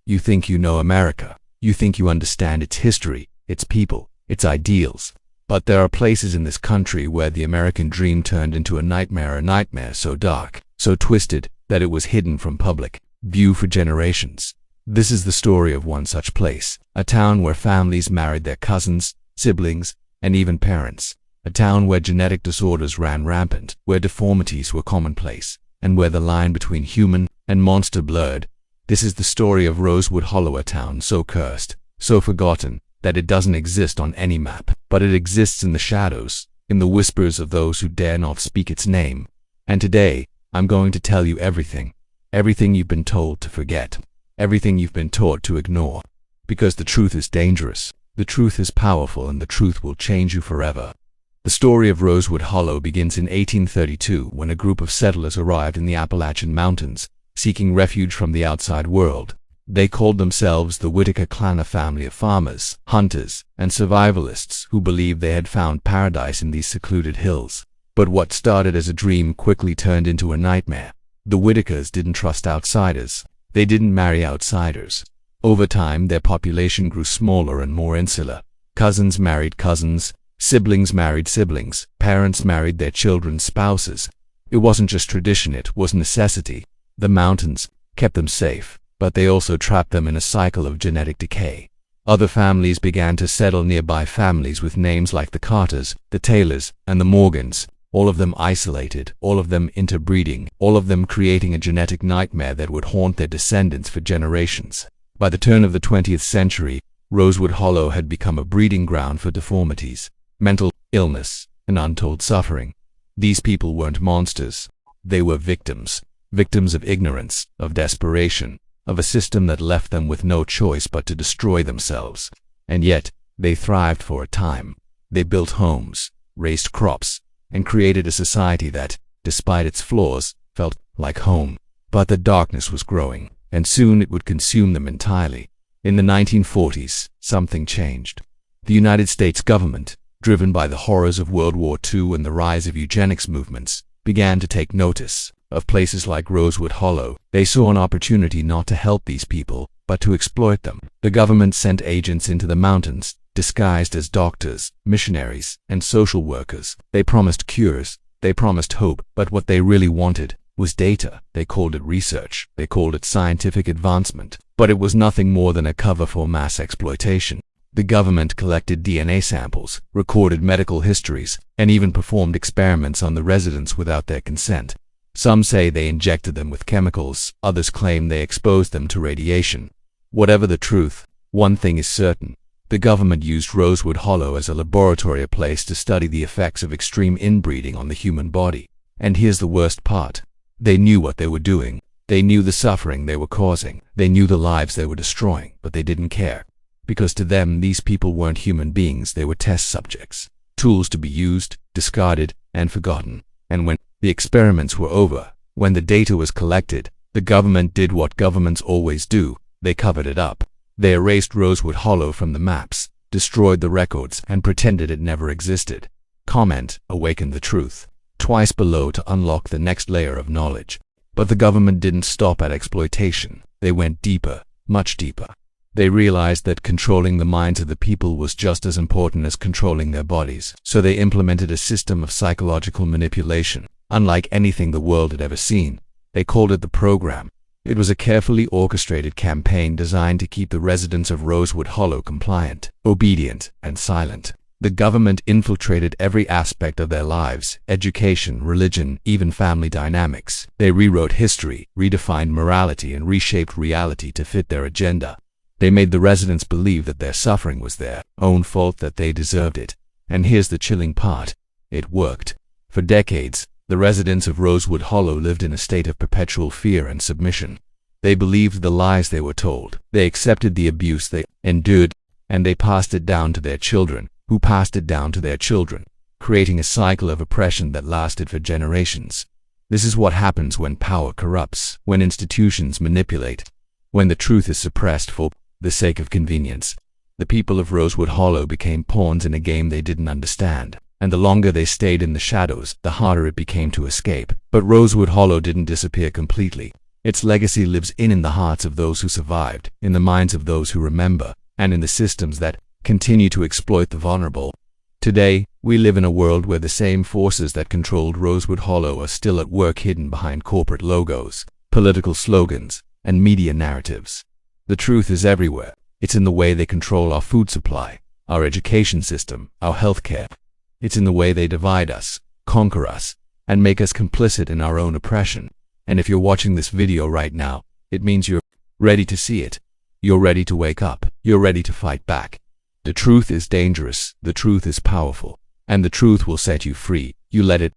You think you know America. You think you understand its history, its people, its ideals. But there are places in this country where the American dream turned into a nightmare so dark, so twisted, that it was hidden from public view for generations. This is the story of one such place, a town where families married their cousins, siblings, and even parents. A town where genetic disorders ran rampant, where deformities were commonplace, and where the line between human and monster blurred. This is the story of Rosewood Hollow, a town so cursed, so forgotten, that it doesn't exist on any map, but it exists in the shadows, in the whispers of those who dare not speak its name. And today, I'm going to tell you everything. Everything you've been told to forget. Everything you've been taught to ignore. Because the truth is dangerous, the truth is powerful, and the truth will change you forever. The story of Rosewood Hollow begins in 1832 when a group of settlers arrived in the Appalachian Mountains, seeking refuge from the outside world. They called themselves the Whitaker clan, a family of farmers, hunters, and survivalists who believed they had found paradise in these secluded hills. But what started as a dream quickly turned into a nightmare. The Whitakers didn't trust outsiders. They didn't marry outsiders. Over time, their population grew smaller and more insular. Cousins married cousins, siblings married siblings, parents married their children's spouses. It wasn't just tradition, it was necessity. The mountains kept them safe, but they also trapped them in a cycle of genetic decay. Other families began to settle nearby, families with names like the Carters, the Taylors, and the Morgans, all of them isolated, all of them interbreeding, all of them creating a genetic nightmare that would haunt their descendants for generations. By the turn of the 20th century, Rosewood Hollow had become a breeding ground for deformities, mental illness, and untold suffering. These people weren't monsters. They were victims. Victims of ignorance, of desperation, of a system that left them with no choice but to destroy themselves. And yet, they thrived for a time. They built homes, raised crops, and created a society that, despite its flaws, felt like home. But the darkness was growing, and soon it would consume them entirely. In the 1940s, something changed. The United States government, driven by the horrors of World War II and the rise of eugenics movements, began to take notice of places like Rosewood Hollow. They saw an opportunity not to help these people, but to exploit them. The government sent agents into the mountains, disguised as doctors, missionaries, and social workers. They promised cures, they promised hope, but what they really wanted was data. They called it research, they called it scientific advancement, but it was nothing more than a cover for mass exploitation. The government collected DNA samples, recorded medical histories, and even performed experiments on the residents without their consent. Some say they injected them with chemicals, others claim they exposed them to radiation. Whatever the truth, one thing is certain. The government used Rosewood Hollow as a laboratory, a place to study the effects of extreme inbreeding on the human body. And here's the worst part. They knew what they were doing. They knew the suffering they were causing. They knew the lives they were destroying, but they didn't care. Because to them, these people weren't human beings, they were test subjects. Tools to be used, discarded, and forgotten. And when the experiments were over, when the data was collected, the government did what governments always do. They covered it up. They erased Rosewood Hollow from the maps, destroyed the records, and pretended it never existed. Comment: awaken the truth. Twice below to unlock the next layer of knowledge. But the government didn't stop at exploitation. They went deeper, much deeper. They realized that controlling the minds of the people was just as important as controlling their bodies. So they implemented a system of psychological manipulation, unlike anything the world had ever seen. They called it the program. It was a carefully orchestrated campaign designed to keep the residents of Rosewood Hollow compliant, obedient, and silent. The government infiltrated every aspect of their lives: education, religion, even family dynamics. They rewrote history, redefined morality, and reshaped reality to fit their agenda. They made the residents believe that their suffering was their own fault, that they deserved it. And here's the chilling part. It worked. For decades, the residents of Rosewood Hollow lived in a state of perpetual fear and submission. They believed the lies they were told. They accepted the abuse they endured, and they passed it down to their children, who passed it down to their children, creating a cycle of oppression that lasted for generations. This is what happens when power corrupts, when institutions manipulate, when the truth is suppressed for the sake of convenience. The people of Rosewood Hollow became pawns in a game they didn't understand, and the longer they stayed in the shadows, the harder it became to escape. But Rosewood Hollow didn't disappear completely. Its legacy lives in the hearts of those who survived, in the minds of those who remember, and in the systems that continue to exploit the vulnerable. Today, we live in a world where the same forces that controlled Rosewood Hollow are still at work, hidden behind corporate logos, political slogans, and media narratives. The truth is everywhere. It's in the way they control our food supply, our education system, our healthcare. It's in the way they divide us, conquer us, and make us complicit in our own oppression. And if you're watching this video right now, it means you're ready to see it. You're ready to wake up. You're ready to fight back. The truth is dangerous. The truth is powerful. And the truth will set you free. You let it.